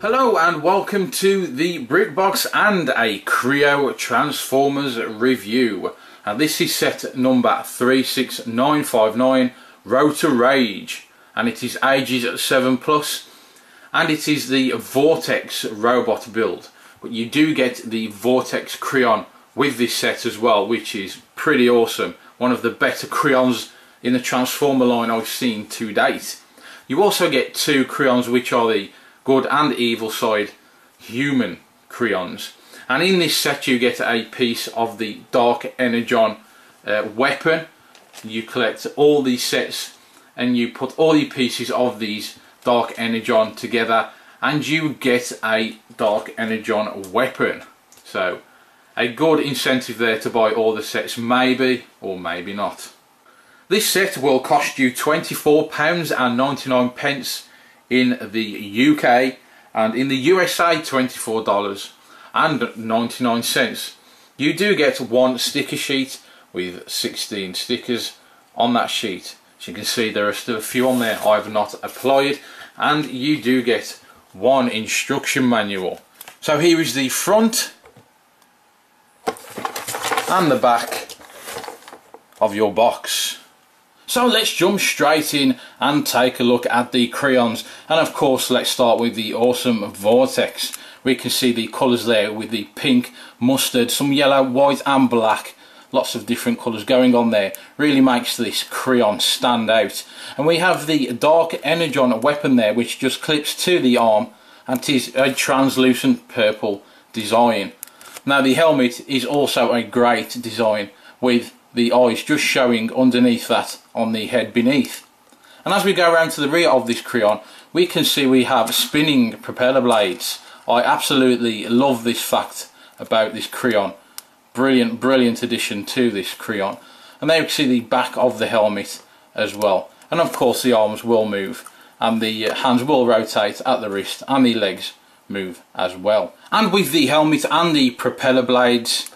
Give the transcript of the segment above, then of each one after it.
Hello and welcome to the Brickbox and a Kreo Transformers review. And this is set number 36959, Rotor Rage, and it is ages 7+, and it is the Vortex robot build. But you do get the Vortex Kreon with this set as well, which is pretty awesome. One of the better Kreons in the Transformer line I've seen to date. You also get two Kreons which are the good and evil side human Kreons, and in this set you get a piece of the Dark Energon weapon. You collect all these sets and you put all the pieces of these Dark Energon together and you get a Dark Energon weapon. So a good incentive there to buy all the sets, maybe or maybe not. This set will cost you £24.99 in the UK, and in the USA $24.99. You do get one sticker sheet with 16 stickers on that sheet. As you can see, there are still a few on there I have not applied, and you do get one instruction manual. So here is the front and the back of your box. So let's jump straight in and take a look at the Kreons, and of course let's start with the awesome Vortex. We can see the colours there with the pink, mustard, some yellow, white and black. Lots of different colours going on there. Really makes this Kreon stand out. And we have the Dark Energon weapon there, which just clips to the arm, and it is a translucent purple design. Now the helmet is also a great design with the eyes just showing underneath that on the head beneath. And as we go around to the rear of this Kreon, we can see we have spinning propeller blades. I absolutely love this fact about this Kreon. Brilliant addition to this Kreon. And there you can see the back of the helmet as well. And of course the arms will move and the hands will rotate at the wrist and the legs move as well. And with the helmet and the propeller blades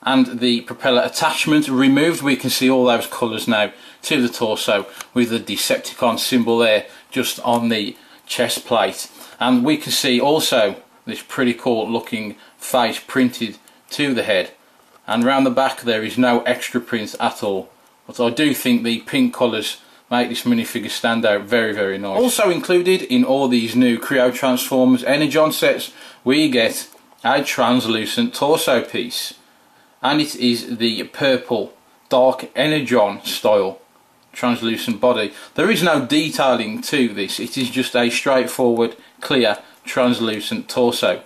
and the propeller attachment removed, we can see all those colours now to the torso with the Decepticon symbol there just on the chest plate. And we can see also this pretty cool looking face printed to the head, and round the back there is no extra print at all. But I do think the pink colours make this minifigure stand out very nice. Also included in all these new Kreo Transformers Energon sets, we get a translucent torso piece. And it is the purple Dark Energon style translucent body. There is no detailing to this, it is just a straightforward clear translucent torso,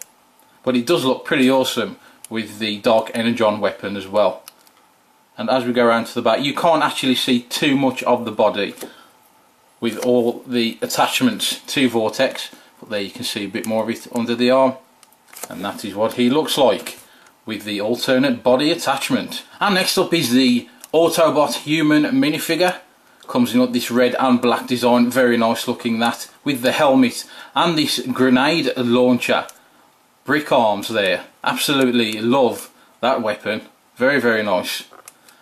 but it does look pretty awesome with the Dark Energon weapon as well. And as we go around to the back, you can't actually see too much of the body with all the attachments to Vortex, but there you can see a bit more of it under the arm, and that is what he looks like with the alternate body attachment. And next up is the Autobot human minifigure. Comes in this red and black design, very nice looking that, with the helmet and this grenade launcher. Brick arms there, absolutely love that weapon, very nice.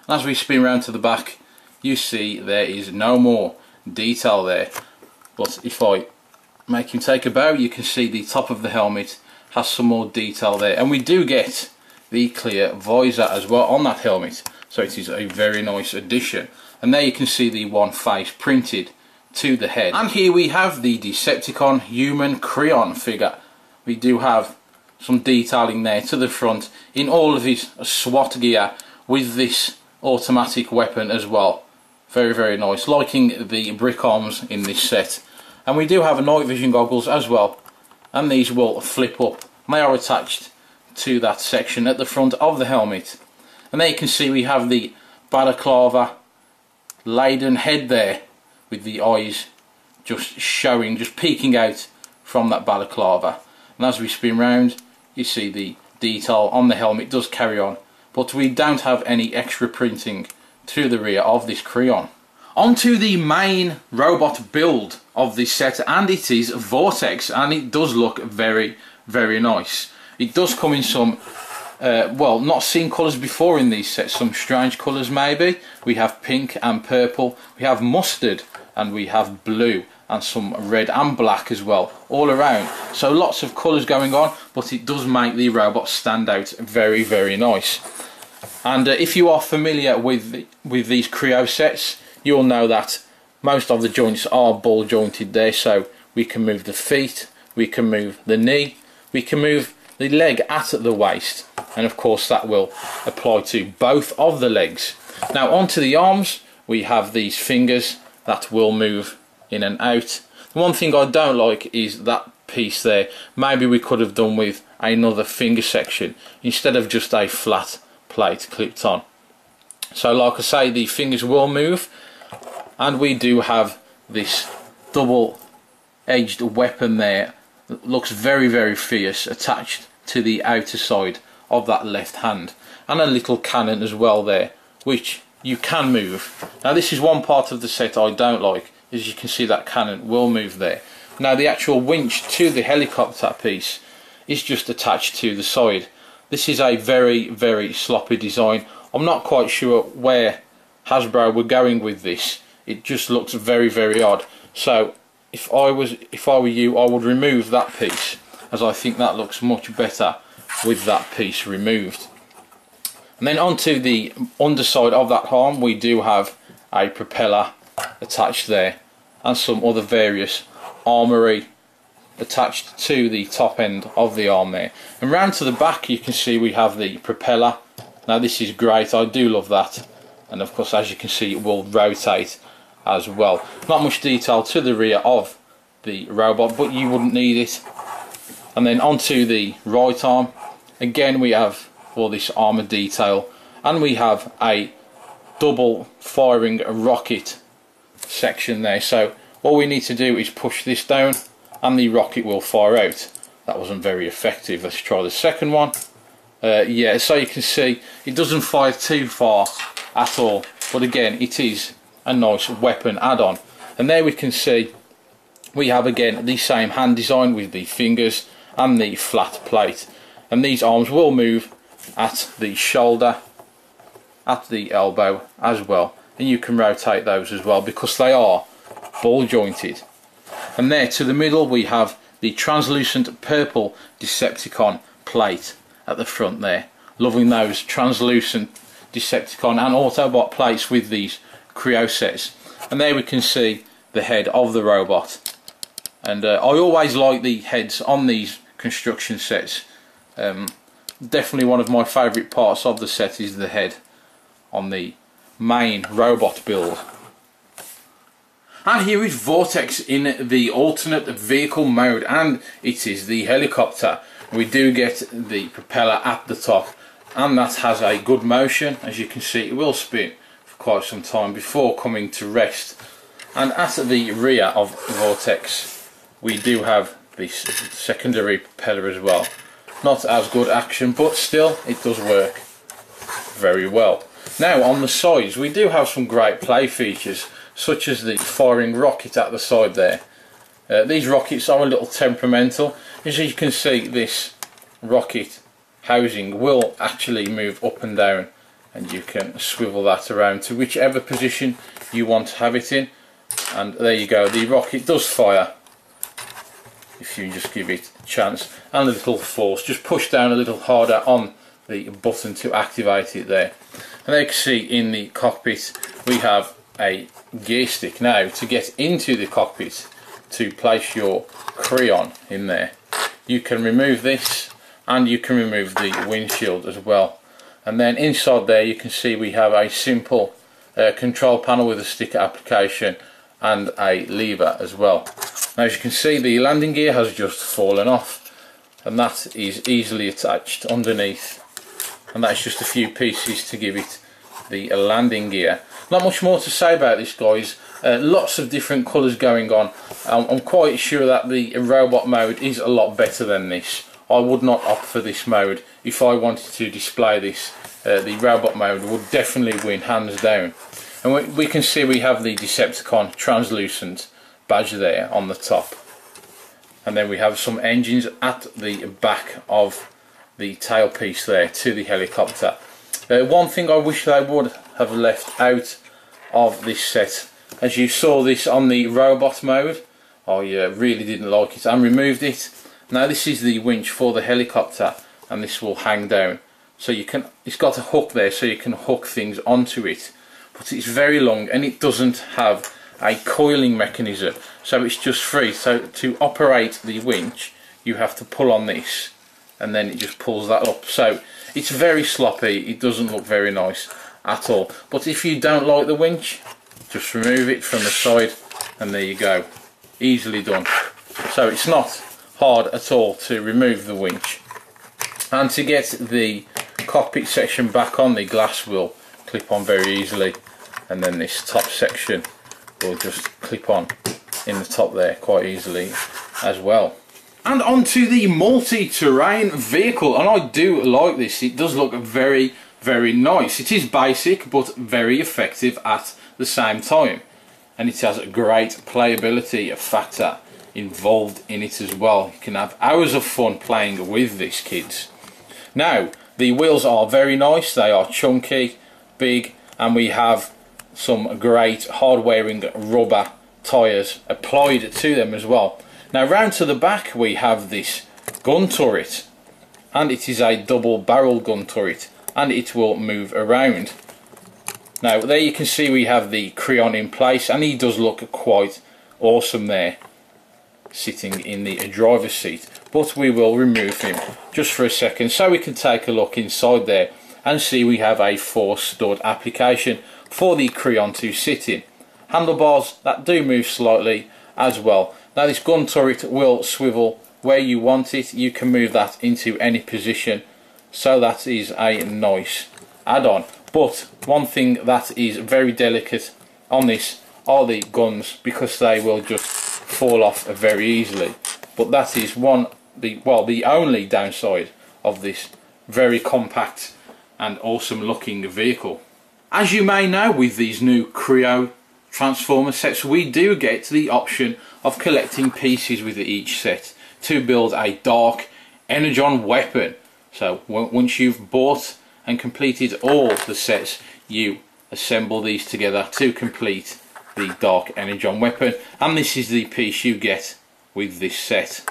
And as we spin round to the back, you see there is no more detail there, but if I make him take a bow, you can see the top of the helmet has some more detail there, and we do get the clear visor as well on that helmet, so it is a very nice addition. And there you can see the one face printed to the head. And here we have the Decepticon human Kreon figure. We do have some detailing there to the front in all of his SWAT gear with this automatic weapon as well. Very nice, liking the brick arms in this set. And we do have night vision goggles as well, and these will flip up. They are attached to that section at the front of the helmet. And there you can see we have the balaclava laden head there with the eyes just showing, just peeking out from that balaclava. And as we spin round, you see the detail on the helmet does carry on, but we don't have any extra printing to the rear of this Kreon. Onto the main robot build of this set, and it is Vortex, and it does look very nice. It does come in some, well, not seen colours before in these sets, some strange colours maybe. We have pink and purple, we have mustard, and we have blue. and some red and black as well, all around. So lots of colours going on, but it does make the robot stand out very, very nice. And if you are familiar with these Kreo sets, you'll know that most of the joints are ball jointed there, so we can move the feet, we can move the knee, we can move the leg at the waist, and of course that will apply to both of the legs. Now onto the arms, we have these fingers that will move in and out. The one thing I don't like is that piece there. Maybe we could have done with another finger section instead of just a flat plate clipped on. So like I say, the fingers will move, and we do have this double edged weapon there that looks very, very fierce, attached to the outer side of that left hand, and a little cannon as well there, which you can move. Now this is one part of the set I don't like. As you can see, that cannon will move there. Now the actual winch to the helicopter piece is just attached to the side. This is a very, very sloppy design. I'm not quite sure where Hasbro were going with this. It just looks very, very odd. So if I were you, I would remove that piece, as I think that looks much better with that piece removed. And then onto the underside of that arm, we do have a propeller attached there, and some other various armoury attached to the top end of the arm there. And round to the back you can see we have the propeller. Now this is great, I do love that, and of course as you can see it will rotate as well. Not much detail to the rear of the robot, but you wouldn't need it. And then onto the right arm, again we have all this armour detail, and we have a double firing rocket section there. So all we need to do is push this down and the rocket will fire out. That wasn't very effective. Let's try the second one. Yeah, so you can see it doesn't fire too far at all, but again it is a nice weapon add-on. And there we can see we have again the same hand design with the fingers and the flat plate, and these arms will move at the shoulder, at the elbow as well, and you can rotate those as well because they are ball jointed. And there to the middle we have the translucent purple Decepticon plate at the front there. Loving those translucent Decepticon and Autobot plates with these Kreo sets. And there we can see the head of the robot, and I always like the heads on these construction sets. Definitely one of my favourite parts of the set is the head on the main robot build. And here is Vortex in the alternate vehicle mode, and it is the helicopter. We do get the propeller at the top, and that has a good motion. As you can see, it will spin for quite some time before coming to rest. And at the rear of Vortex we do have the secondary propeller as well. Not as good action, but still it does work very well. Now on the sides we do have some great play features, such as the firing rocket at the side there. These rockets are a little temperamental. As you can see, this rocket housing will actually move up and down, and you can swivel that around to whichever position you want to have it in. And there you go, the rocket does fire if you just give it a chance and a little force. Just push down a little harder on the button to activate it there. And there you can see in the cockpit we have a gear stick now to get into the cockpit to place your Kreon in there. You can remove this, and you can remove the windshield as well. And then inside there you can see we have a simple control panel with a sticker application and a lever as well. Now as you can see, the landing gear has just fallen off, and that is easily attached underneath, and that's just a few pieces to give it the landing gear. Not much more to say about this, guys. Lots of different colours going on. I'm quite sure that the robot mode is a lot better than this. I would not opt for this mode. If I wanted to display this, the robot mode would definitely win hands down. And we can see we have the Decepticon translucent badge there on the top, and then we have some engines at the back of the tailpiece there to the helicopter. One thing I wish they would have left out of this set, as you saw this on the robot mode, I really didn't like it and removed it. Now this is the winch for the helicopter, and this will hang down, so you can, it's got a hook there so you can hook things onto it, but it's very long and it doesn't have a coiling mechanism, so it's just free. So to operate the winch you have to pull on this and then it just pulls that up, so it's very sloppy, it doesn't look very nice at all. But if you don't like the winch, just remove it from the side and there you go, easily done. So it's not hard at all to remove the winch, and to get the cockpit section back on, the glass will clip on very easily, and then this top section will just clip on in the top there quite easily as well. And onto the multi-terrain vehicle, and I do like this. It does look very nice. It is basic but very effective at the same time, and it has a great playability factor involved in it as well. You can have hours of fun playing with this, kids. Now the wheels are very nice, they are chunky, big, and we have some great hard wearing rubber tyres applied to them as well. Now round to the back we have this gun turret, and it is a double barrel gun turret, and it will move around. Now there you can see we have the Kreon in place, and he does look quite awesome there, sitting in the driver's seat, but we will remove him just for a second so we can take a look inside there and see we have a 4-stud application for the Kreon to sit in. Handlebars that do move slightly as well. Now this gun turret will swivel where you want it, you can move that into any position, so that is a nice add-on. But one thing that is very delicate on this are the guns, because they will just fall off very easily. But that is the only downside of this very compact and awesome looking vehicle. As you may know, with these new Kreo Transformer sets, we do get the option of collecting pieces with each set to build a dark energon weapon. So once you've bought and completed all the sets, you assemble these together to complete the dark energon weapon, and this is the piece you get with this set.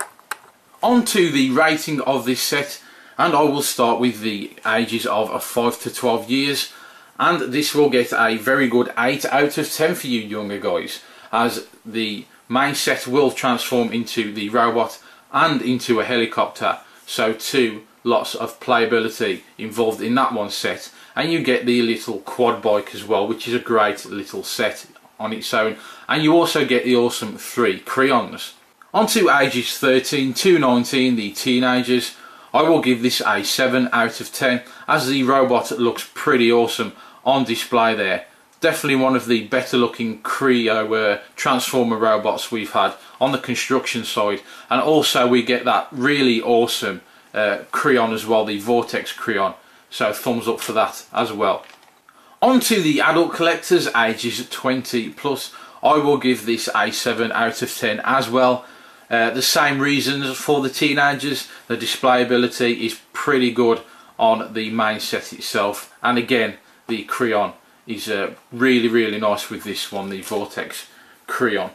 On to the rating of this set, and I will start with the ages of 5 to 12 years, and this will get a very good 8 out of 10 for you younger guys, as the main set will transform into the robot and into a helicopter, so lots of playability involved in that one set, and you get the little quad bike as well, which is a great little set on its own, and you also get the awesome 3 Kreons. On to ages 13 to 19, the teenagers, I will give this a 7 out of 10, as the robot looks pretty awesome on display there. Definitely one of the better looking Kreo Transformer robots we've had on the construction side, and also we get that really awesome Kreon as well, the Vortex Kreon, so thumbs up for that as well. On to the adult collectors, ages 20 plus, I will give this a 7 out of 10 as well. The same reasons for the teenagers, the displayability is pretty good on the main set itself, and again the Kreon is really nice with this one, the Vortex Kreon.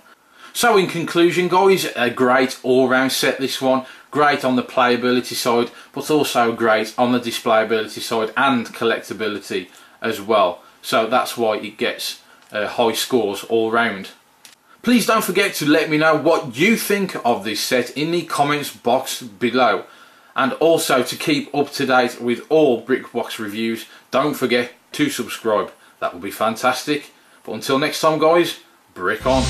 So in conclusion guys, a great all-round set this one, great on the playability side, but also great on the displayability side and collectability as well, so that's why it gets high scores all round. Please don't forget to let me know what you think of this set in the comments box below, and also to keep up to date with all BrickBox reviews, don't forget to subscribe. That would be fantastic. But until next time guys, brick on.